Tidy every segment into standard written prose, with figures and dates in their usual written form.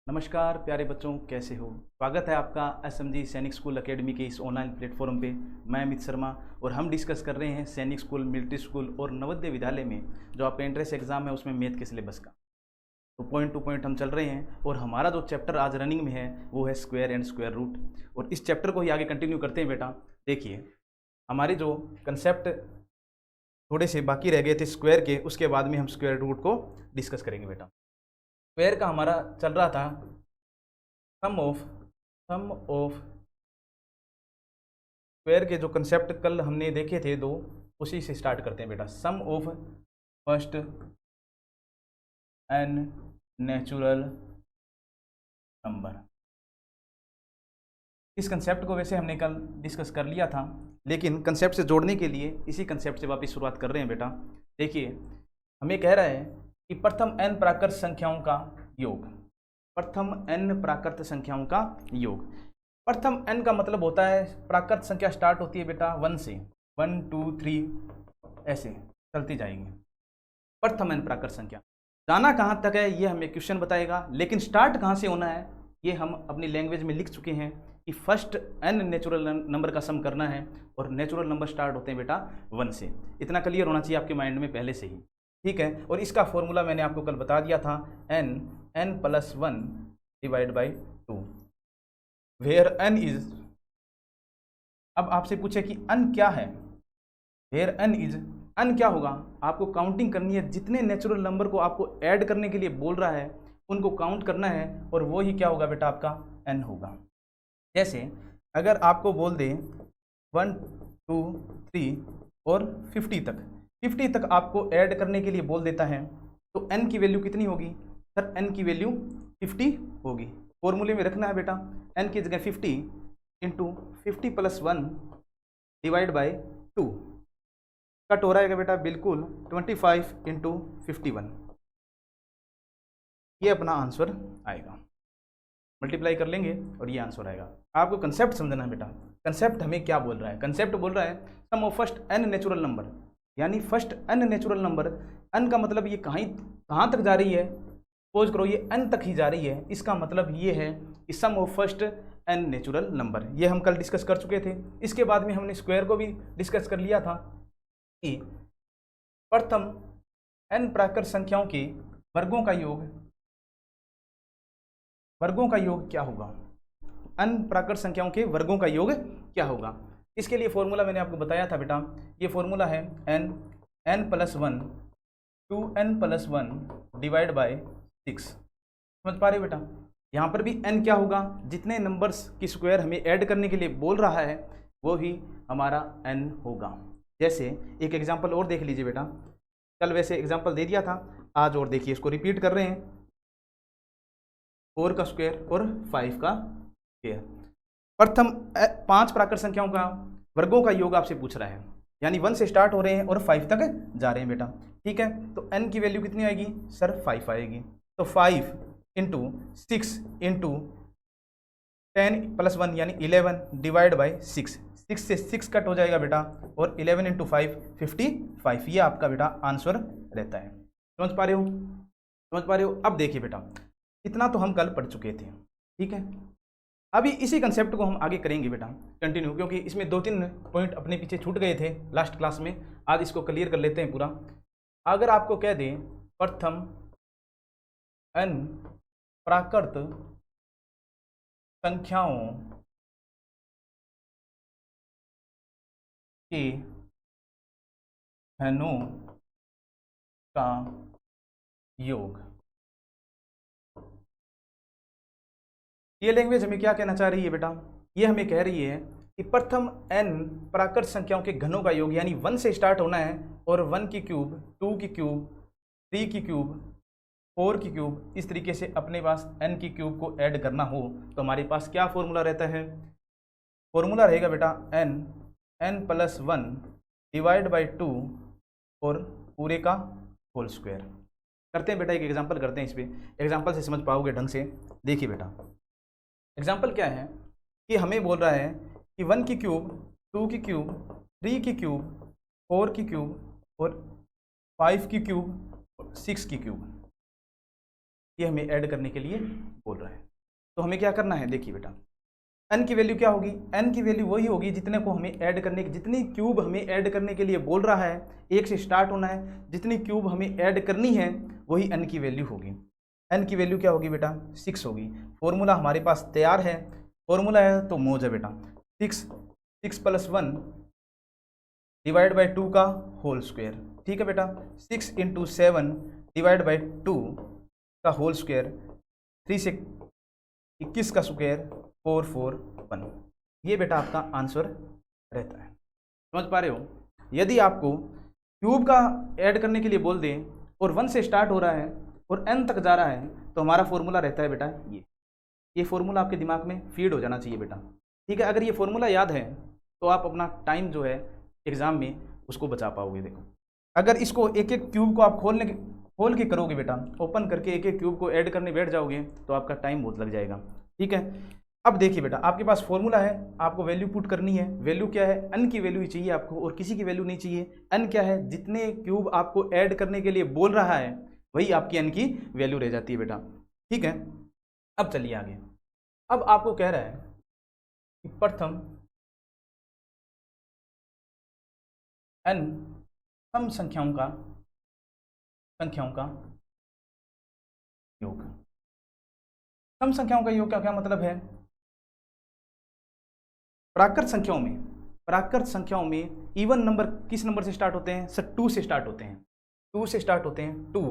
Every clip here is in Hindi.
नमस्कार प्यारे बच्चों, कैसे हो। स्वागत है आपका एसएमजी सैनिक स्कूल एकेडमी के इस ऑनलाइन प्लेटफॉर्म पे। मैं अमित शर्मा और हम डिस्कस कर रहे हैं सैनिक स्कूल, मिलिट्री स्कूल और नवोदय विद्यालय में जो आपका एंट्रेंस एग्जाम है उसमें मैथ के सिलेबस का। तो पॉइंट टू पॉइंट हम चल रहे हैं और हमारा जो चैप्टर आज रनिंग में है वो है स्क्वायर एंड स्क्वायर रूट। और इस चैप्टर को ही आगे कंटिन्यू करते हैं बेटा। देखिए, हमारे जो कंसेप्ट थोड़े से बाकी रह गए थे स्क्वायर के, उसके बाद में हम स्क्वायर रूट को डिस्कस करेंगे बेटा। स्क्वायर का हमारा चल रहा था सम ऑफ स्क्वायर के जो कंसेप्ट कल हमने देखे थे दो, उसी से स्टार्ट करते हैं बेटा। Sum of first N natural number. इस कंसेप्ट को वैसे हमने कल डिस्कस कर लिया था, लेकिन कंसेप्ट से जोड़ने के लिए इसी कंसेप्ट से वापस शुरुआत कर रहे हैं बेटा। देखिए, हमें कह रहा है कि प्रथम n प्राकृत संख्याओं का योग। प्रथम n प्राकृत संख्याओं का योग। प्रथम n का मतलब होता है प्राकृत संख्या स्टार्ट होती है बेटा 1 से, 1 2 3 ऐसे चलती जाएंगी। प्रथम n प्राकृत संख्या जाना कहाँ तक है ये हमें क्वेश्चन बताएगा, लेकिन स्टार्ट कहाँ से होना है ये हम अपनी लैंग्वेज में लिख चुके हैं कि फर्स्ट n नेचुरल नंबर का सम करना है और नेचुरल नंबर स्टार्ट होते हैं बेटा 1 से। इतना क्लियर होना चाहिए आपके माइंड में पहले से ही, ठीक है। और इसका फॉर्मूला मैंने आपको कल बता दिया था, n plus 1 divide by 2 where n is. अब आपसे पूछे कि n क्या है, वेयर n इज, n क्या होगा। आपको काउंटिंग करनी है, जितने नेचुरल नंबर को आपको ऐड करने के लिए बोल रहा है उनको काउंट करना है, और वो ही क्या होगा बेटा आपका n होगा। जैसे अगर आपको बोल दे 1 2 3 और 50 तक आपको ऐड करने के लिए बोल देता है, तो n की वैल्यू कितनी होगी सर। n की वैल्यू 50 होगी। फॉर्मूले में रखना है बेटा, n की जगह 50 into 50 plus 1 divide by 2 cut हो रहा है बेटा, बिल्कुल 25 इंटू 51। ये अपना आंसर आएगा, मल्टीप्लाई कर लेंगे और ये आंसर आएगा। आपको कंसेप्ट समझना है बेटा। कंसेप्ट हमें क्या बोल रहा है, कंसेप्ट बोल रहा है sum of first n natural number, यानी first n natural number. n का मतलब ये कहाँ तक जा रही है, सपोज करो ये n तक ही जा रही है, इसका मतलब ये है कि sum of first n natural number. ये हम कल डिस्कस कर चुके थे। इसके बाद में हमने स्क्वायर को भी डिस्कस कर लिया था कि प्रथम n प्राकृत संख्याओं के वर्गों का योग क्या होगा। n प्राकृत संख्याओं के वर्गों का योग क्या होगा। इसके लिए फॉर्मूला मैंने आपको बताया था बेटा, ये फॉर्मूला है n plus 1 2n plus 1 divide by 6। समझ पा रहे हो बेटा। यहाँ पर भी n क्या होगा, जितने नंबर्स की स्क्वायर हमें ऐड करने के लिए बोल रहा है वो ही हमारा n होगा। जैसे एक एग्जांपल और देख लीजिए बेटा, कल वैसे एग्जांपल दे दिया था, आज और देखिए, इसको रिपीट कर रहे हैं। 4 का स्क्वायर और 5 का स्क्वायर। प्रथम 5 प्राकृत संख्याओं का वर्गों का योग आपसे पूछ रहा है, यानी 1 से स्टार्ट हो रहे हैं और 5 तक जा रहे हैं बेटा, ठीक है। तो n की वैल्यू कितनी आएगी सर, 5 आएगी। तो 5 इंटू 6 इंटू 10 प्लस 1 यानी 11 डिवाइड बाई 6 से 6 कट हो जाएगा बेटा, और 11 इंटू 5 55। ये आपका बेटा आंसर रहता है। समझ पा रहे हो। अब देखिए बेटा, इतना तो हम कल पढ़ चुके थे, ठीक है। अभी इसी कंसेप्ट को हम आगे करेंगे बेटा कंटिन्यू, क्योंकि इसमें 2-3 पॉइंट अपने पीछे छूट गए थे लास्ट क्लास में। आज इसको क्लियर कर लेते हैं पूरा। अगर आपको कह दें प्रथम n प्राकृत संख्याओं के घनों का योग, ये लैंग्वेज हमें क्या कहना चाह रही है बेटा, ये हमें कह रही है कि प्रथम n प्राकृत संख्याओं के घनों का योग, यानी 1 से स्टार्ट होना है और 1 की क्यूब, 2 की क्यूब, 3 की क्यूब, 4 की क्यूब, इस तरीके से अपने पास n की क्यूब को ऐड करना हो तो हमारे पास क्या फॉर्मूला रहता है। फॉर्मूला रहेगा बेटा n प्लस 1 डिवाइड बाई 2 और पूरे का होल स्क्वायर। करते हैं बेटा, एक एग्जांपल करते हैं, इस पर एग्जांपल से समझ पाओगे ढंग से। देखिए बेटा, एग्जाम्पल क्या है कि हमें बोल रहा है कि 1 की क्यूब, 2 की क्यूब, 3 की क्यूब, 4 की क्यूब और 5 की क्यूब, 6 की क्यूब। ये हमें ऐड करने के लिए बोल रहा है। तो हमें क्या करना है, देखिए बेटा n की वैल्यू क्या होगी, n की वैल्यू वही होगी जितने को हमें ऐड करने की, जितनी क्यूब हमें ऐड करने के लिए बोल रहा है, एक से स्टार्ट होना है, जितनी क्यूब हमें ऐड करनी है वही n की वैल्यू होगी। n की वैल्यू क्या होगी बेटा, 6 होगी। फॉर्मूला हमारे पास तैयार है, फॉर्मूला है तो मौज है बेटा। 6 + 1 डिवाइड बाई 2 का होल स्क्वायर, ठीक है बेटा। 6 × 7 डिवाइड बाई 2 का होल स्क्वायर, 3 से 21 का स्क्वायर 441, ये बेटा आपका आंसर रहता है। समझ पा रहे हो। यदि आपको क्यूब का ऐड करने के लिए बोल दें और 1 से स्टार्ट हो रहा है और n तक जा रहा है तो हमारा फॉर्मूला रहता है बेटा ये फॉर्मूला आपके दिमाग में फीड हो जाना चाहिए बेटा, ठीक है। अगर ये फॉर्मूला याद है तो आप अपना टाइम जो है एग्जाम में उसको बचा पाओगे। देखो अगर इसको एक एक क्यूब को आप खोल के करोगे बेटा, ओपन करके एक एक क्यूब को ऐड करने बैठ जाओगे तो आपका टाइम बहुत लग जाएगा, ठीक है। अब देखिए बेटा आपके पास फॉर्मूला है, आपको वैल्यू पुट करनी है। वैल्यू क्या है, n की वैल्यू ही चाहिए आपको और किसी की वैल्यू नहीं चाहिए। n क्या है, जितने क्यूब आपको ऐड करने के लिए बोल रहा है वही आपकी n की वैल्यू रह जाती है बेटा, ठीक है। अब चलिए आगे। अब आपको कह रहा है कि प्रथम n सम संख्याओं का योग। सम संख्याओं का योग का क्या मतलब है, प्राकृत संख्याओं में इवन नंबर किस नंबर से स्टार्ट होते हैं सर, 2 से स्टार्ट होते हैं। 2 से स्टार्ट होते हैं, 2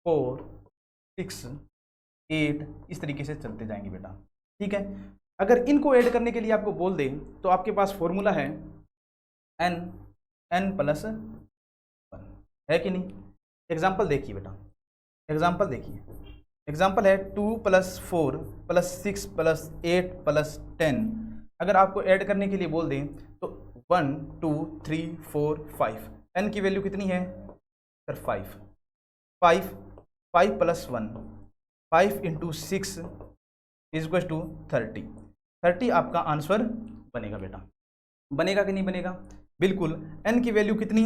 4 6 8 इस तरीके से चलते जाएंगे बेटा, ठीक है। अगर इनको ऐड करने के लिए आपको बोल दें तो आपके पास फॉर्मूला है n + 1, है कि नहीं। एग्जाम्पल देखिए बेटा, एग्जाम्पल है 2 + 4 + 6 + 8 + 10। अगर आपको ऐड करने के लिए बोल दें तो 1 2 3 4 5, n की वैल्यू कितनी है सर 5 + 1 5 × 6 = 30 आपका आंसर बनेगा बेटा। बनेगा कि नहीं बनेगा, बिल्कुल। n की वैल्यू कितनी,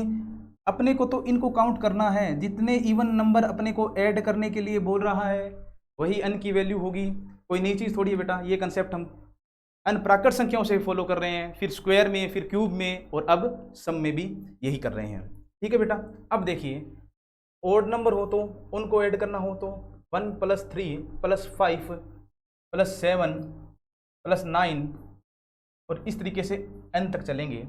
अपने को तो इनको काउंट करना है, जितने इवन नंबर अपने को ऐड करने के लिए बोल रहा है वही n की वैल्यू होगी। कोई नई चीज़ थोड़ी है बेटा, ये कंसेप्ट हम n प्राकृत संख्याओं से फॉलो कर रहे हैं, फिर स्क्वायर में, फिर क्यूब में और अब सम में भी यही कर रहे हैं, ठीक है बेटा। अब देखिए ओड नंबर हो तो उनको ऐड करना हो तो 1 + 3 + 5 + 7 + 9 और इस तरीके से n तक चलेंगे।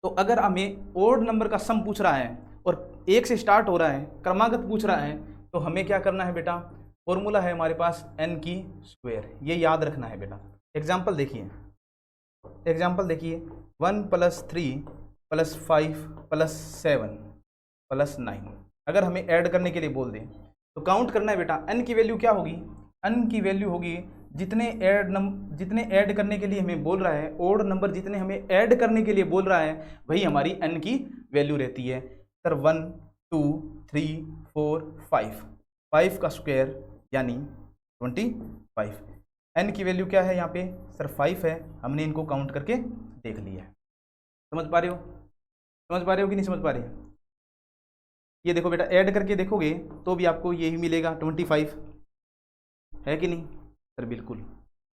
तो अगर हमें ओड नंबर का सम पूछ रहा है और 1 से स्टार्ट हो रहा है, क्रमागत पूछ रहा है, तो हमें क्या करना है बेटा, फॉर्मूला है हमारे पास n की स्क्वायर, ये याद रखना है बेटा। एग्जाम्पल देखिए 1 + 3 + 5 + 7 + 9। अगर हमें ऐड करने के लिए बोल दें तो काउंट करना है बेटा। n की वैल्यू क्या होगी, n की वैल्यू होगी जितने ऐड करने के लिए हमें बोल रहा है, ओड नंबर जितने हमें ऐड करने के लिए बोल रहा है वही हमारी n की वैल्यू रहती है। सर 1 2 3 4 5 का स्क्वायर यानी 25। n की वैल्यू क्या है यहाँ पे सर 5 है, हमने इनको काउंट करके देख लिया है। समझ पा रहे हो कि नहीं समझ पा रहे? ये देखो बेटा ऐड करके देखोगे तो भी आपको यही मिलेगा 25, है कि नहीं सर, बिल्कुल।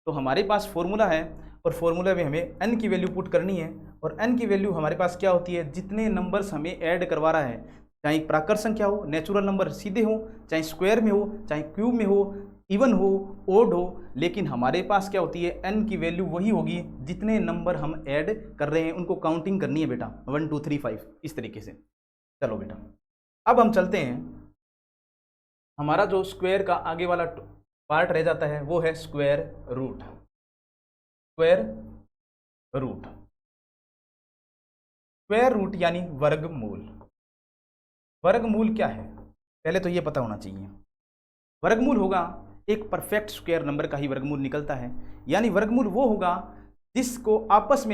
तो हमारे पास फॉर्मूला है और फॉर्मूला में हमें n की वैल्यू पुट करनी है और n की वैल्यू हमारे पास क्या होती है, जितने नंबर्स हमें ऐड करवा रहा है, चाहे प्राकृत संख्या हो, नेचुरल नंबर सीधे हो, चाहे स्क्वायर में हो, चाहे क्यूब में हो, इवन हो, ओड हो, लेकिन हमारे पास क्या होती है n की वैल्यू वही होगी जितने नंबर हम ऐड कर रहे हैं उनको काउंटिंग करनी है बेटा, 1 2 3 5 इस तरीके से। चलो बेटा अब हम चलते हैं, हमारा जो स्क्वायर का आगे वाला पार्ट रह जाता है वो है स्क्वायर रूट। स्क्वायर रूट यानी वर्गमूल। वर्गमूल क्या है पहले तो ये पता होना चाहिए। वर्गमूल होगा एक परफेक्ट स्क्वायर नंबर का ही वर्गमूल निकलता है, यानी वर्गमूल वो होगा जिसको आपस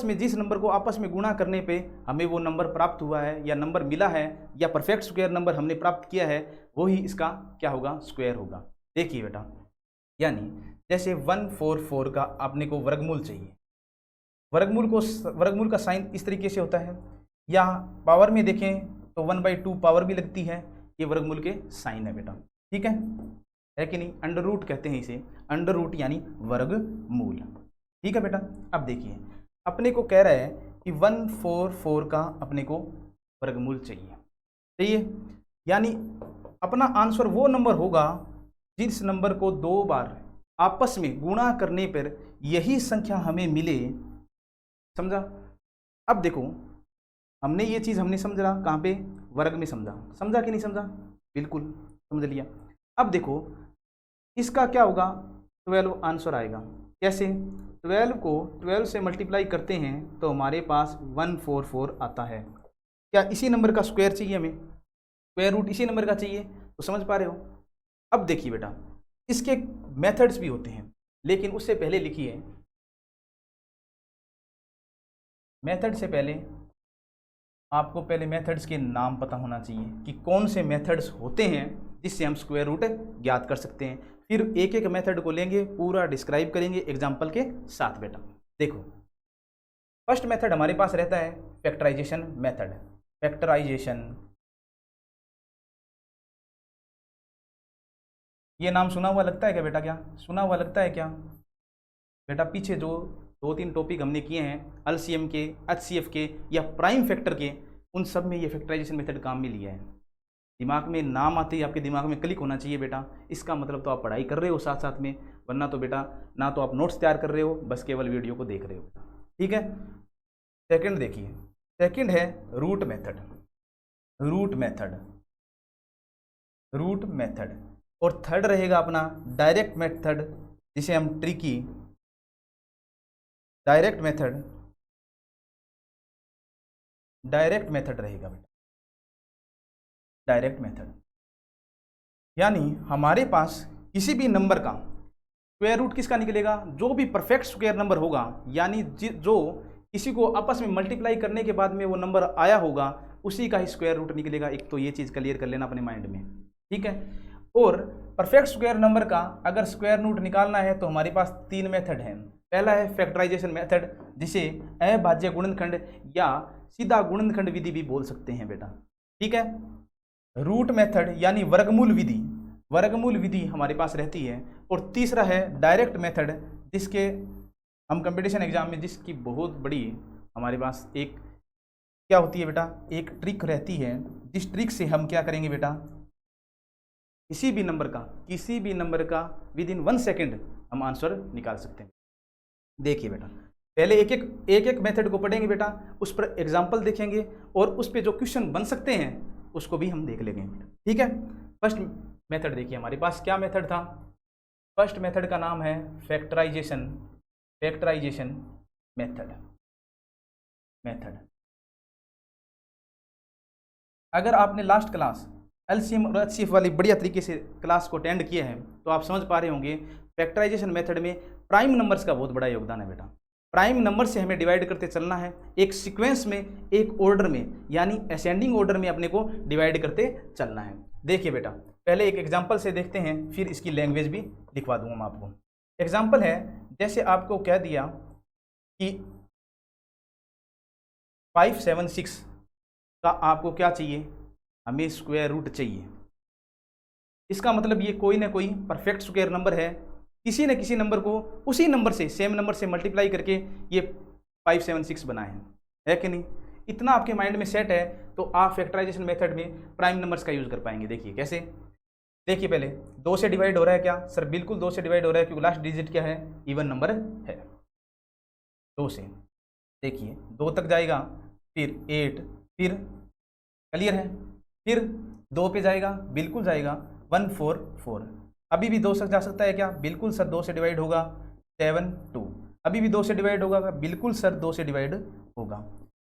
में जिस नंबर को आपस में गुणा करने पे हमें वो नंबर प्राप्त हुआ है या नंबर मिला है या परफेक्ट स्क्वायर नंबर हमने प्राप्त किया है, वही इसका क्या होगा, स्क्वायर होगा। देखिए बेटा, यानी जैसे 144 का आपने को वर्गमूल चाहिए, वर्गमूल का साइन इस तरीके से होता है, या पावर में देखें तो 1/2 पावर भी लगती है, ये वर्गमूल के साइन है बेटा। ठीक है कि नहीं। अंडर रूट कहते हैं इसे, अंडर रूट यानी वर्गमूल। ठीक है बेटा। अब देखिए अपने को कह रहा है कि 144 का अपने को वर्गमूल चाहिए, यानी अपना आंसर वो नंबर होगा जिस नंबर को 2 बार आपस में गुणा करने पर यही संख्या हमें मिले। समझा। अब देखो हमने ये चीज़ हमने समझा कहाँ पे, वर्ग में समझा कि नहीं समझा, बिल्कुल समझ लिया। अब देखो इसका क्या होगा, 12 आंसर आएगा। कैसे, 12 को 12 से मल्टीप्लाई करते हैं तो हमारे पास 144 आता है। क्या इसी नंबर का स्क्वायर चाहिए हमें, स्क्वायर रूट इसी नंबर का चाहिए, तो समझ पा रहे हो। अब देखिए बेटा इसके मेथड्स भी होते हैं, लेकिन उससे पहले लिखिए, मेथड से पहले आपको पहले मेथड्स के नाम पता होना चाहिए कि कौन से मेथड्स होते हैं जिससे हम स्क्वायर रूट ज्ञात कर सकते हैं। फिर एक एक मेथड को लेंगे, पूरा डिस्क्राइब करेंगे एग्जाम्पल के साथ। बेटा देखो फर्स्ट मेथड हमारे पास रहता है फैक्टराइजेशन मेथड। फैक्टराइजेशन, ये नाम सुना हुआ लगता है क्या बेटा, क्या सुना हुआ लगता है क्या बेटा। पीछे जो 2-3 टॉपिक हमने किए हैं एलसीएम के, एचसीएफ के या प्राइम फैक्टर के, उन सब में ये फैक्टराइजेशन मेथड काम में लिया है। दिमाग में नाम आते ही आपके दिमाग में क्लिक होना चाहिए बेटा। इसका मतलब तो आप पढ़ाई कर रहे हो साथ साथ में, वरना तो बेटा ना तो आप नोट्स तैयार कर रहे हो, बस केवल वीडियो को देख रहे हो। ठीक है। सेकंड देखिए, सेकंड है root method. Root method, root method. और थर्ड रहेगा अपना डायरेक्ट मेथड, जिसे हम tricky direct method, direct method रहेगा बेटा, डायरेक्ट मेथड। यानी हमारे पास किसी भी नंबर का स्क्वायर रूट किसका निकलेगा, जो भी परफेक्ट स्क्वायर नंबर होगा, यानी जो किसी को आपस में मल्टीप्लाई करने के बाद में वो नंबर आया होगा, उसी का ही स्क्वायर रूट निकलेगा। एक तो ये चीज़ क्लियर कर लेना अपने माइंड में। ठीक है। और परफेक्ट स्क्वायर नंबर का अगर स्क्वायर रूट निकालना है तो हमारे पास 3 मेथड हैं। पहला है फैक्टराइजेशन मेथड, जिसे अभाज्य गुणनखंड या सीधा गुणनखंड विधि भी बोल सकते हैं बेटा। ठीक है। रूट मेथड यानी वर्गमूल विधि, वर्गमूल विधि हमारे पास रहती है। और तीसरा है डायरेक्ट मेथड, जिसके हम कंपटीशन एग्जाम में जिसकी बहुत बड़ी हमारे पास एक क्या होती है बेटा, एक ट्रिक रहती है, जिस ट्रिक से हम क्या करेंगे बेटा, किसी भी नंबर का विद इन 1 सेकेंड हम आंसर निकाल सकते हैं। देखिए बेटा पहले एक एक मेथड को पढ़ेंगे बेटा, उस पर एग्जाम्पल देखेंगे और उस पर जो क्वेश्चन बन सकते हैं उसको भी हम देख लेंगे। ठीक है। फर्स्ट मेथड देखिए हमारे पास क्या मेथड था। फर्स्ट मेथड का नाम है फैक्टराइजेशन, फैक्टराइजेशन मेथड। अगर आपने लास्ट क्लास एलसीएम और एचसीएफ वाली बढ़िया तरीके से क्लास को अटेंड किया है तो आप समझ पा रहे होंगे फैक्टराइजेशन मेथड में प्राइम नंबर्स का बहुत बड़ा योगदान है बेटा। प्राइम नंबर से हमें डिवाइड करते चलना है, एक सीक्वेंस में, एक ऑर्डर में, यानी असेंडिंग ऑर्डर में अपने को डिवाइड करते चलना है। देखिए बेटा पहले एक एग्जांपल से देखते हैं, फिर इसकी लैंग्वेज भी दिखवा दूंगा मैं आपको। एग्जांपल है, जैसे आपको कह दिया कि 576 का आपको क्या चाहिए, हमें स्क्वायर रूट चाहिए। इसका मतलब ये कोई ना कोई परफेक्ट स्क्वायर नंबर है, किसी न किसी नंबर को उसी नंबर से, सेम नंबर से मल्टीप्लाई करके ये 576 बनाए हैं, है कि नहीं। इतना आपके माइंड में सेट है तो आप फैक्टराइजेशन मेथड में प्राइम नंबर्स का यूज़ कर पाएंगे। देखिए कैसे, देखिए पहले 2 से डिवाइड हो रहा है क्या सर, बिल्कुल 2 से डिवाइड हो रहा है, क्योंकि लास्ट डिजिट क्या है, इवन नंबर है। 2 से देखिए 2 तक जाएगा, फिर 8, फिर क्लियर है, फिर 2 पे जाएगा, बिल्कुल जाएगा 144। अभी भी 2 से जा सकता है क्या, बिल्कुल सर 2 से डिवाइड होगा 72। अभी भी 2 से डिवाइड होगा, बिल्कुल सर 2 से डिवाइड होगा।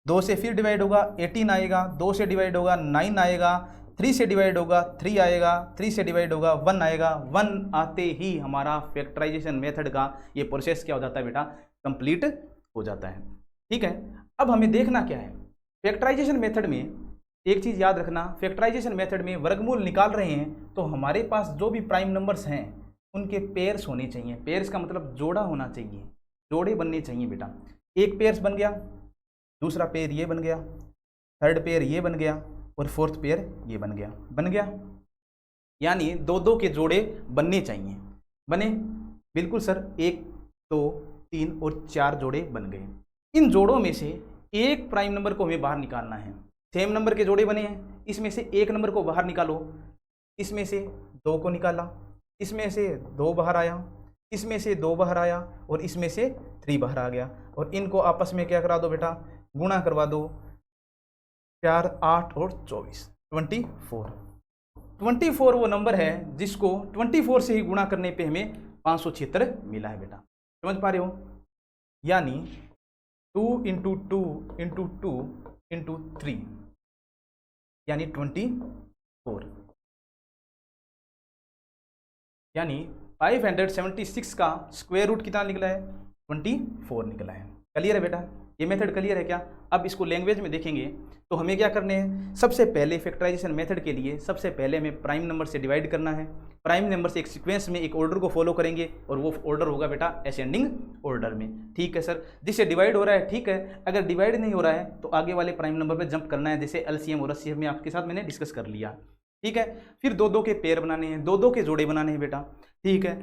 2 से फिर डिवाइड होगा 18 आएगा, 2 से डिवाइड होगा 9 आएगा, 3 से डिवाइड होगा 3 आएगा, 3 से डिवाइड होगा 1 आएगा। 1 आते ही हमारा फैक्टराइजेशन मेथड का ये प्रोसेस क्या हो जाता है बेटा, कंप्लीट हो जाता है। ठीक है। अब हमें देखना क्या है, फैक्टराइजेशन मेथड में एक चीज़ याद रखना, फैक्टराइजेशन मेथड में वर्गमूल निकाल रहे हैं तो हमारे पास जो भी प्राइम नंबर्स हैं उनके पेयर्स होने चाहिए। पेयर्स का मतलब जोड़ा होना चाहिए, जोड़े बनने चाहिए बेटा। एक पेयर्स बन गया, दूसरा पेयर ये बन गया, थर्ड पेयर ये बन गया और फोर्थ पेयर ये बन गया। यानी दो दो के जोड़े बनने चाहिए। बने? बिल्कुल सर, 1 2 3 और 4 जोड़े बन गए। इन जोड़ों में से एक प्राइम नंबर को हमें बाहर निकालना है। सेम नंबर के जोड़े बने हैं, इसमें से एक नंबर को बाहर निकालो। इसमें से 2 को निकाला, इसमें से 2 बाहर आया, इसमें से 2 बाहर आया और इसमें से 3 बाहर आ गया। और इनको आपस में क्या करा दो बेटा, गुणा करवा दो। 4 8 और 24 24। 24 वो नंबर है जिसको 24 से ही गुणा करने पे हमें 576 मिला है बेटा। समझ पा रहे हो? यानी 2 इंटू 2 इंटू 2 इंटू 3 यानी 24, यानी 576 का स्क्वायर रूट कितना निकला है? 24 निकला है। क्लियर है बेटा? ये मेथड क्लियर है क्या? अब इसको लैंग्वेज में देखेंगे तो हमें क्या करने हैं, सबसे पहले फैक्टराइजेशन मेथड के लिए सबसे पहले हमें प्राइम नंबर से डिवाइड करना है। प्राइम नंबर से एक सीक्वेंस में एक ऑर्डर को फॉलो करेंगे और वो ऑर्डर होगा बेटा असेंडिंग ऑर्डर में। ठीक है सर, जिससे डिवाइड हो रहा है ठीक है, अगर डिवाइड नहीं हो रहा है तो आगे वाले प्राइम नंबर पर जंप करना है, जैसे एलसीएम और एचसीएफ में आपके साथ मैंने डिस्कस कर लिया। ठीक है, फिर दो दो के पेयर बनाने हैं, दो दो के जोड़े बनाने हैं बेटा। ठीक है,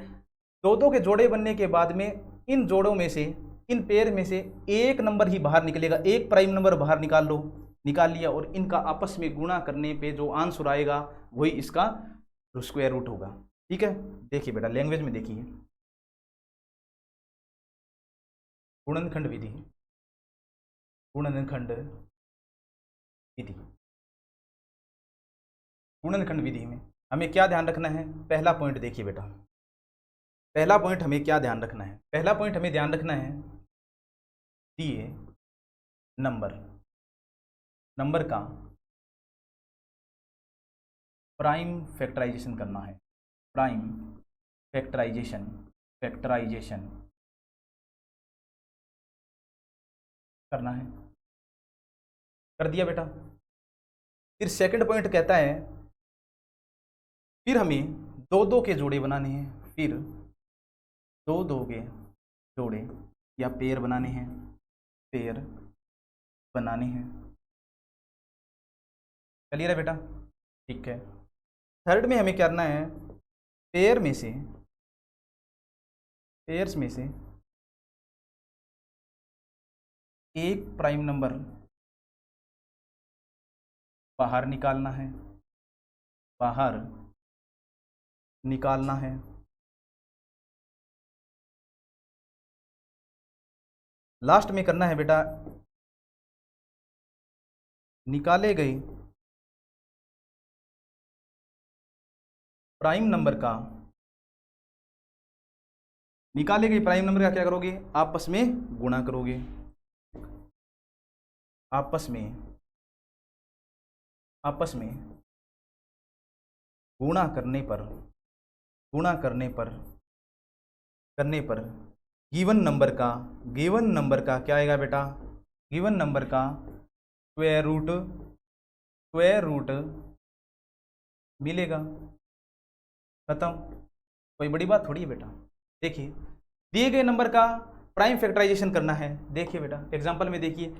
दो दो के जोड़े बनने के बाद में इन जोड़ों में से, इन पेयर में से एक नंबर ही बाहर निकलेगा, एक प्राइम नंबर बाहर निकाल लो। निकाल लिया और इनका आपस में गुणा करने पे जो आंसर आएगा वही इसका स्क्वायर रूट होगा। ठीक है, देखिए बेटा लैंग्वेज में देखिए, गुणनखंड विधि, गुणनखंड विधि, गुणनखंड विधि में हमें क्या ध्यान रखना है? पहला पॉइंट देखिए बेटा, पहला पॉइंट हमें क्या ध्यान रखना है? पहला पॉइंट हमें ध्यान रखना है दिए नंबर का प्राइम फैक्टराइजेशन करना है। प्राइम फैक्टराइजेशन करना है। कर दिया बेटा। फिर सेकंड पॉइंट कहता है फिर हमें दो दो के जोड़े बनाने हैं। फिर दो दो के जोड़े या पेयर बनाने हैं, पेयर बनाने हैं। क्लियर है बेटा? ठीक है। थर्ड में हमें करना है पेयर्स में से एक प्राइम नंबर बाहर निकालना है, बाहर निकालना है। लास्ट में करना है बेटा निकाले गए प्राइम नंबर का, निकाले गए प्राइम नंबर का क्या करोगे? आपस में गुणा करोगे। आपस में गुणा करने पर गिवन नंबर का क्या आएगा बेटा? गिवन नंबर का स्क्वायर रूट मिलेगा। खत्म। कोई बड़ी बात थोड़ी है बेटा। देखिए दिए गए नंबर का प्राइम फैक्टराइजेशन करना है। देखिए बेटा एग्जांपल में देखिए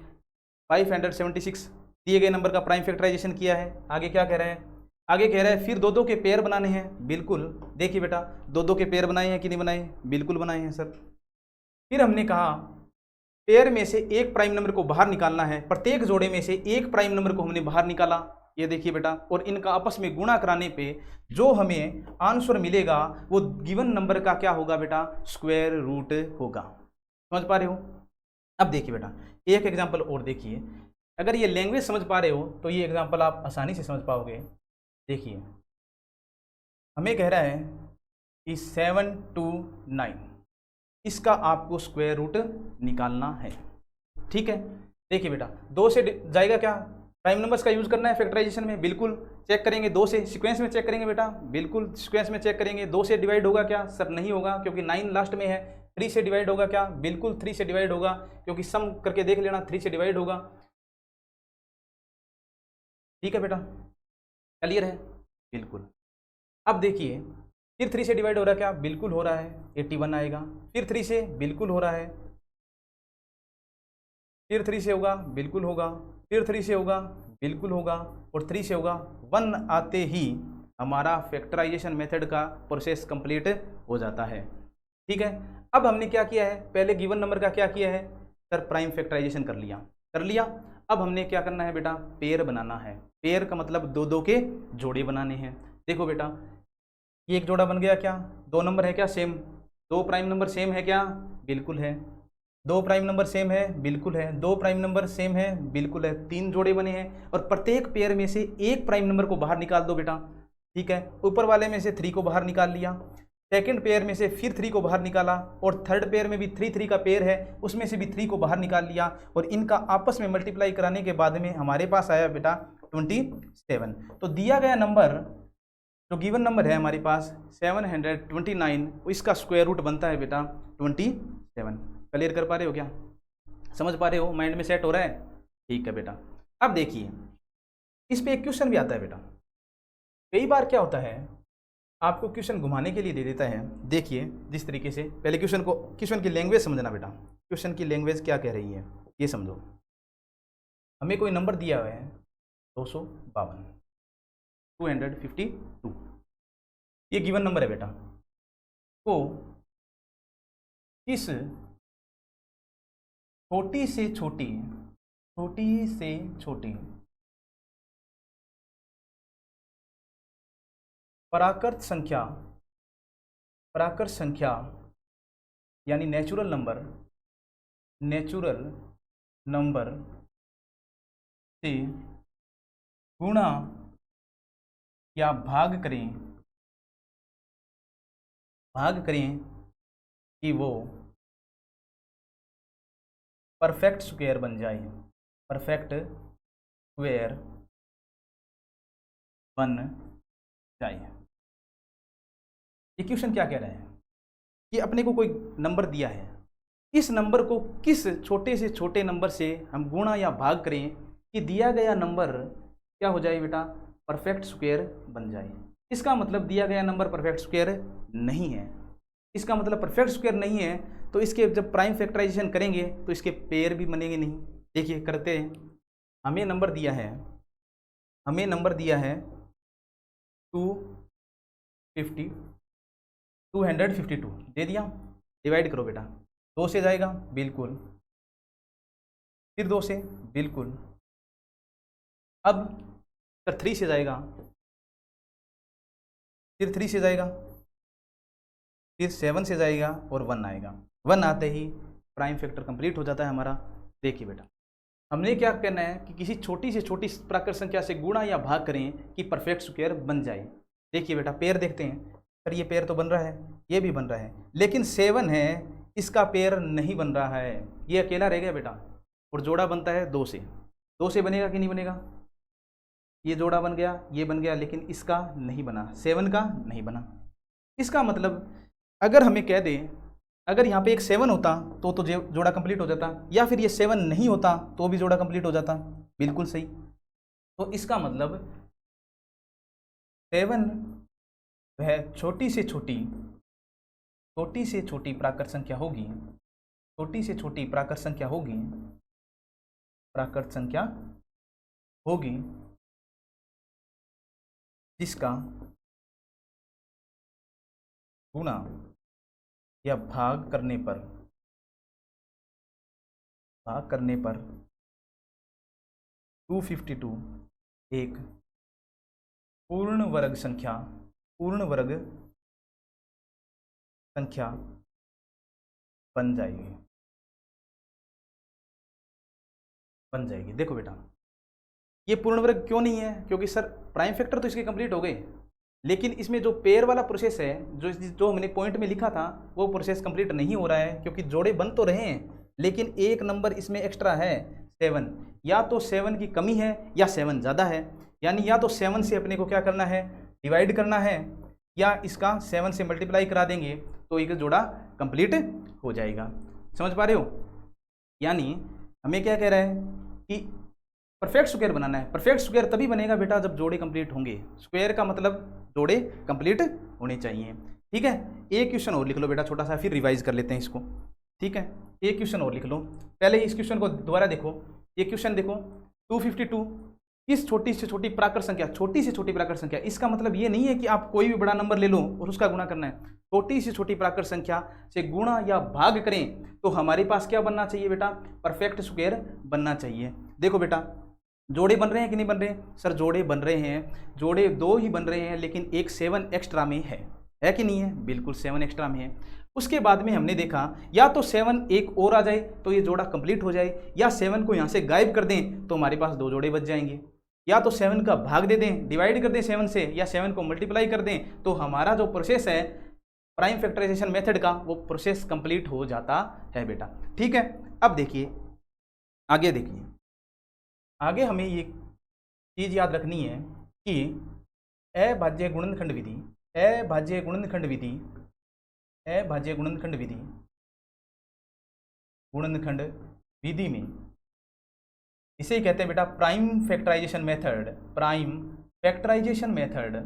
576 दिए गए नंबर का प्राइम फैक्टराइजेशन किया है। आगे क्या कह रहा है? आगे कह रहा है फिर दो दो के पेयर बनाने हैं। बिल्कुल, देखिए बेटा दो दो के पेयर बनाए हैं कि नहीं बनाए? बिल्कुल बनाए हैं सर। फिर हमने कहा पेयर में से एक प्राइम नंबर को बाहर निकालना है। प्रत्येक जोड़े में से एक प्राइम नंबर को हमने बाहर निकाला, ये देखिए बेटा, और इनका आपस में गुणा कराने पे जो हमें आंसर मिलेगा वो गिवन नंबर का क्या होगा बेटा? स्क्वायर रूट होगा। समझ पा रहे हो? अब देखिए बेटा एक एग्जांपल और देखिए, अगर ये लैंग्वेज समझ पा रहे हो तो ये एग्जांपल आप आसानी से समझ पाओगे। देखिए हमें कह रहा है कि 729 इसका आपको स्क्वायर रूट निकालना है। ठीक है, देखिए बेटा 2 से जाएगा क्या? प्राइम नंबर्स का यूज करना है फैक्टराइजेशन में। बिल्कुल चेक करेंगे 2 से, सीक्वेंस में चेक करेंगे बेटा। बिल्कुल सीक्वेंस में चेक करेंगे। 2 से डिवाइड होगा क्या? सर नहीं होगा क्योंकि 9 लास्ट में है। 3 से डिवाइड होगा क्या? बिल्कुल 3 से डिवाइड होगा क्योंकि सम करके देख लेना 3 से डिवाइड होगा। ठीक है बेटा, क्लियर है? बिल्कुल। अब देखिए फिर 3 से डिवाइड हो रहा है क्या? बिल्कुल हो रहा है, 81 आएगा। फिर 3 से बिल्कुल हो रहा है, फिर 3 से होगा बिल्कुल होगा, फिर 3 से होगा बिल्कुल होगा, और 3 से होगा 1 आते ही हमारा फैक्टराइजेशन मेथड का प्रोसेस कंप्लीट हो जाता है। ठीक है, अब हमने क्या किया है, पहले गिवन नंबर का क्या किया है सर, प्राइम फैक्टराइजेशन कर लिया। अब हमने क्या करना है बेटा, पेयर बनाना है। पेयर का मतलब दो दो के जोड़े बनाने हैं। देखो बेटा, ये एक जोड़ा बन गया क्या, दो नंबर है क्या सेम, दो प्राइम नंबर सेम है क्या, बिल्कुल है। दो प्राइम नंबर सेम है, बिल्कुल है। दो प्राइम नंबर सेम है, बिल्कुल है। तीन जोड़े बने हैं और प्रत्येक पेयर में से एक प्राइम नंबर को बाहर निकाल दो बेटा। ठीक है, ऊपर वाले में से 3 को बाहर निकाल लिया, सेकंड पेयर में से फिर 3 को बाहर निकाला, और थर्ड पेयर में भी 3 का पेयर है, उसमें से भी 3 को बाहर निकाल लिया, और इनका आपस में मल्टीप्लाई कराने के बाद में हमारे पास आया बेटा 27। तो दिया गया नंबर, जो गिवन नंबर है हमारे पास 729, इसका स्क्वायर रूट बनता है बेटा 27। क्लियर कर पा रहे हो क्या, समझ पा रहे हो, माइंड में सेट हो रहा है? ठीक है बेटा। अब देखिए, इस पे एक क्वेश्चन भी आता है बेटा। कई बार क्या होता है, आपको क्वेश्चन घुमाने के लिए दे देता है। देखिए जिस तरीके से, पहले क्वेश्चन की लैंग्वेज समझना बेटा, क्वेश्चन की लैंग्वेज क्या कह रही है ये समझो। हमें कोई नंबर दिया हुआ है 252, 252, ये गिवन नंबर है बेटा। तो इस छोटी से छोटी प्राकृत संख्या यानी नेचुरल नंबर से गुणा या भाग करें कि वो परफेक्ट स्क्वायर बन जाए, ये क्वेश्चन क्या कह रहा है कि अपने को कोई नंबर दिया है, इस नंबर को किस छोटे से छोटे नंबर से हम गुणा या भाग करें कि दिया गया नंबर क्या हो जाए बेटा, परफेक्ट स्क्वायर बन जाए। इसका मतलब दिया गया नंबर परफेक्ट स्क्वायर नहीं है। इसका मतलब परफेक्ट स्क्वायर नहीं है, तो इसके जब प्राइम फैक्टराइजेशन करेंगे तो इसके पेयर भी बनेंगे नहीं। देखिए करते हैं, हमें नंबर दिया है 252 दे दिया, डिवाइड करो बेटा, 2 से जाएगा बिल्कुल, फिर 2 से बिल्कुल, अब 3 से जाएगा, फिर 3 से जाएगा, फिर 7 से जाएगा और 1 आएगा। 1 आते ही प्राइम फैक्टर कंप्लीट हो जाता है हमारा। देखिए बेटा, हमने क्या करना है कि किसी छोटी से छोटी प्राकृत संख्या से गुणा या भाग करें कि परफेक्ट स्क्वायर बन जाए। देखिए बेटा, पेयर देखते हैं, पर ये पेयर तो बन रहा है, ये भी बन रहा है, लेकिन 7 है, इसका पेयर नहीं बन रहा है, ये अकेला रह गया बेटा। और जोड़ा बनता है 2 से, 2 से बनेगा कि नहीं बनेगा, ये जोड़ा बन गया, ये बन गया, लेकिन इसका नहीं बना, 7 का नहीं बना। इसका मतलब अगर हमें कह दें, अगर यहाँ पे एक 7 होता तो जोड़ा कंप्लीट हो जाता, या फिर ये 7 नहीं होता तो भी जोड़ा कंप्लीट हो जाता। बिल्कुल सही। तो इसका मतलब 7 वह छोटी से छोटी प्राकृत संख्या होगी, जिसका गुणा या भाग करने पर 252 एक पूर्ण वर्ग संख्या बन जाएगी। देखो बेटा, ये पूर्ण वर्ग क्यों नहीं है, क्योंकि सर प्राइम फैक्टर तो इसके कंप्लीट हो गए, लेकिन इसमें जो पेयर वाला प्रोसेस है, जो हमने पॉइंट में लिखा था, वो प्रोसेस कंप्लीट नहीं हो रहा है, क्योंकि जोड़े बन तो रहे हैं, लेकिन एक नंबर इसमें एक्स्ट्रा है 7। या तो 7 की कमी है या 7 ज़्यादा है, यानी या तो 7 से अपने को क्या करना है, डिवाइड करना है, या इसका 7 से मल्टीप्लाई करा देंगे तो एक जोड़ा कंप्लीट हो जाएगा। समझ पा रहे हो? यानी हमें क्या कह रहा है कि परफेक्ट स्क्वायर बनाना है। परफेक्ट स्क्वायर तभी बनेगा बेटा जब जोड़े कंप्लीट होंगे। स्क्वायर का मतलब जोड़े कंप्लीट होने चाहिए। ठीक है, एक क्वेश्चन और लिख लो बेटा छोटा सा, फिर रिवाइज कर लेते हैं इसको। ठीक है, एक क्वेश्चन और लिख लो। पहले इस क्वेश्चन को दोबारा देखो। ये क्वेश्चन देखो, 252 किस छोटी से छोटी प्राकृत संख्या, छोटी से छोटी प्राकृत संख्या, इसका मतलब ये नहीं है कि आप कोई भी बड़ा नंबर ले लो और उसका गुणा करना है। छोटी से छोटी प्राकृत संख्या से गुणा या भाग करें तो हमारे पास क्या बनना चाहिए बेटा, परफेक्ट स्क्वायर बनना चाहिए। देखो बेटा जोड़े बन रहे हैं कि नहीं बन रहे हैं, सर जोड़े बन रहे हैं, जोड़े 2 ही बन रहे हैं, लेकिन एक 7 एक्स्ट्रा में है कि नहीं है, बिल्कुल 7 एक्स्ट्रा में है। उसके बाद में हमने देखा या तो 7 एक और आ जाए तो ये जोड़ा कंप्लीट हो जाए, या 7 को यहाँ से गायब कर दें तो हमारे पास 2 जोड़े बच जाएंगे, या तो 7 का भाग दे दें, डिवाइड कर दें 7 से, या 7 को मल्टीप्लाई कर दें, तो हमारा जो प्रोसेस है प्राइम फैक्टराइजेशन मेथड का वो प्रोसेस कंप्लीट हो जाता है बेटा। ठीक है, अब देखिए आगे, देखिए आगे हमें ये चीज़ याद रखनी है कि अभाज्य गुणनखंड विधि, अभाज्य गुणनखंड विधि, अभाज्य गुणनखंड विधि, गुणनखंड विधि में इसे कहते हैं बेटा prime factorization method, prime factorization method.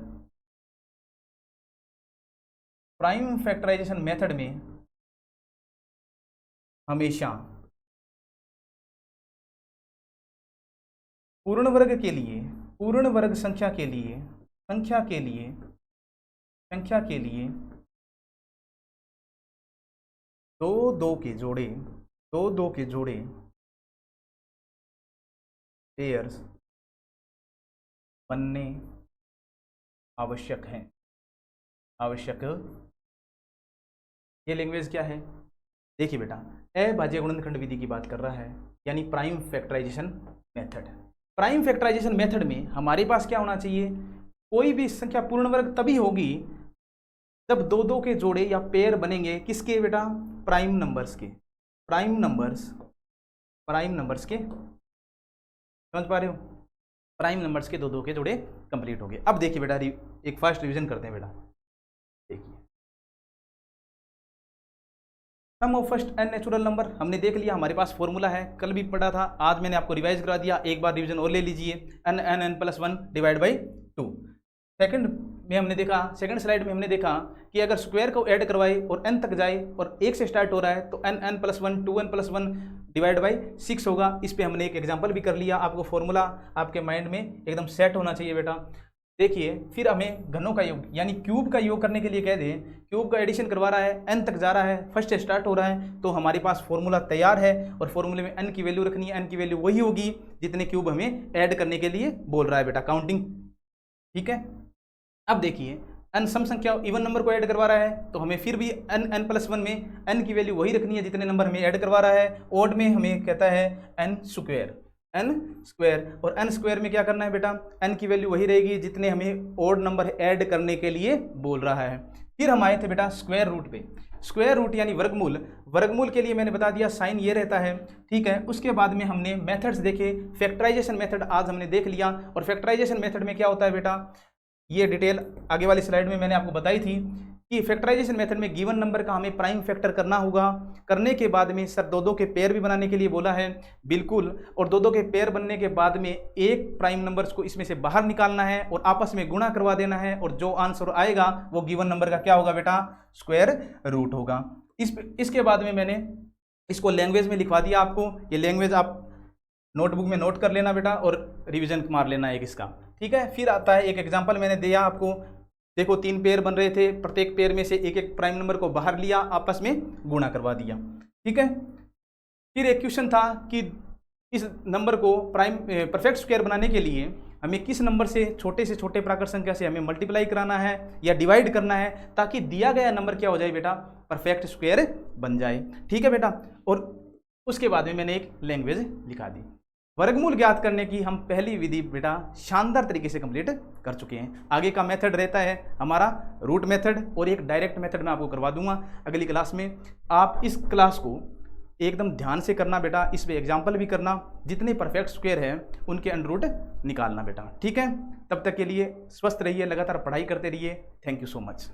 Prime factorization method में हमेशा पूर्ण वर्ग के लिए, पूर्ण वर्ग संख्या के लिए, संख्या के लिए, संख्या के लिए 2 के जोड़े, 2 के जोड़े पेयर्स बनने आवश्यक हैं, आवश्यक। ये लैंग्वेज क्या है, देखिए बेटा अभाज्य गुणनखंड विधि की बात कर रहा है, यानी prime factorization method. Prime factorization method में हमारे पास क्या होना चाहिए, कोई भी संख्या पूर्ण वर्ग तभी होगी जब 2 के जोड़े या पेयर बनेंगे, किसके बेटा, प्राइम नंबर्स के, प्राइम नंबर्स, प्राइम नंबर्स के, समझ पा रहे हो, प्राइम नंबर्स के 2 के जोड़े कंप्लीट हो गए। अब देखिए बेटा एक फास्ट रिवीजन करते हैं बेटा। देखिए sum of first N natural number हमने देख लिया, हमारे पास फॉर्मूला है, कल भी पढ़ा था, आज मैंने आपको रिवाइज करा दिया, एक बार रिवीजन और ले लीजिए, n+1 डिवाइड बाई 2। सेकंड में हमने देखा, सेकंड स्लाइड में हमने देखा कि अगर स्क्वायर को ऐड करवाए और n तक जाए और 1 से स्टार्ट हो रहा है तो n+1 2n+1 डिवाइड बाई 6 होगा। इस पे हमने एक एग्जांपल भी कर लिया, आपको फॉर्मूला आपके माइंड में एकदम सेट होना चाहिए बेटा। देखिए फिर हमें घनों का योग यानी क्यूब का योग करने के लिए कह दें, क्यूब का एडिशन करवा रहा है, n तक जा रहा है, फर्स्ट से स्टार्ट हो रहा है, तो हमारे पास फॉर्मूला तैयार है और फॉर्मूले में n की वैल्यू रखनी है, n की वैल्यू वही होगी जितने क्यूब हमें ऐड करने के लिए बोल रहा है बेटा, काउंटिंग। ठीक है, अब देखिए n सम संख्या इवन नंबर को ऐड करवा रहा है तो हमें फिर भी n+1 में n की वैल्यू वही रखनी है जितने नंबर हमें ऐड करवा रहा है। ओड में हमें कहता है n स्क्वायर, और n स्क्वायर में क्या करना है बेटा, n की वैल्यू वही रहेगी जितने हमें ओड नंबर ऐड करने के लिए बोल रहा है। फिर हम आए थे बेटा स्क्वायर रूट पे, स्क्वायर रूट यानी वर्गमूल। वर्गमूल के लिए मैंने बता दिया साइन ये रहता है, ठीक है। उसके बाद में हमने मेथड्स देखे, फैक्टराइजेशन मेथड आज हमने देख लिया, और फैक्टराइजेशन मेथड में क्या होता है बेटा, ये डिटेल आगे वाली स्लाइड में मैंने आपको बताई थी कि फैक्टराइजेशन मेथड में गिवन नंबर का हमें प्राइम फैक्टर करना होगा। करने के बाद में सर 2 के पेयर भी बनाने के लिए बोला है, बिल्कुल, और 2 के पेयर बनने के बाद में एक प्राइम नंबर्स को इसमें से बाहर निकालना है और आपस में गुणा करवा देना है, और जो आंसर आएगा वो गिवन नंबर का क्या होगा बेटा, स्क्वायर रूट होगा। इसके बाद में मैंने इसको लैंग्वेज में लिखवा दिया आपको, ये लैंग्वेज आप नोटबुक में नोट कर लेना बेटा और रिवीजन मार लेना एक इसका, ठीक है। फिर आता है एक एग्जांपल मैंने दिया आपको, देखो 3 पेयर बन रहे थे, प्रत्येक पेयर में से एक एक प्राइम नंबर को बाहर लिया, आपस में गुणा करवा दिया, ठीक है। फिर एक क्वेश्चन था कि इस नंबर को प्राइम परफेक्ट स्क्वायर बनाने के लिए हमें किस नंबर से छोटे प्राकृत संख्या से हमें मल्टीप्लाई कराना है या डिवाइड करना है ताकि दिया गया नंबर क्या हो जाए बेटा, परफेक्ट स्क्वायर बन जाए, ठीक है बेटा। और उसके बाद में मैंने एक लैंग्वेज लिखा दी। वर्गमूल ज्ञात करने की हम पहली विधि बेटा शानदार तरीके से कंप्लीट कर चुके हैं। आगे का मेथड रहता है हमारा रूट मेथड, और एक डायरेक्ट मेथड मैं आपको करवा दूंगा अगली क्लास में। आप इस क्लास को एकदम ध्यान से करना बेटा, इस पे एग्जाम्पल भी करना, जितने परफेक्ट स्क्वायर है उनके अंडर रूट निकालना बेटा, ठीक है। तब तक के लिए स्वस्थ रहिए, लगातार पढ़ाई करते रहिए। Thank you so much.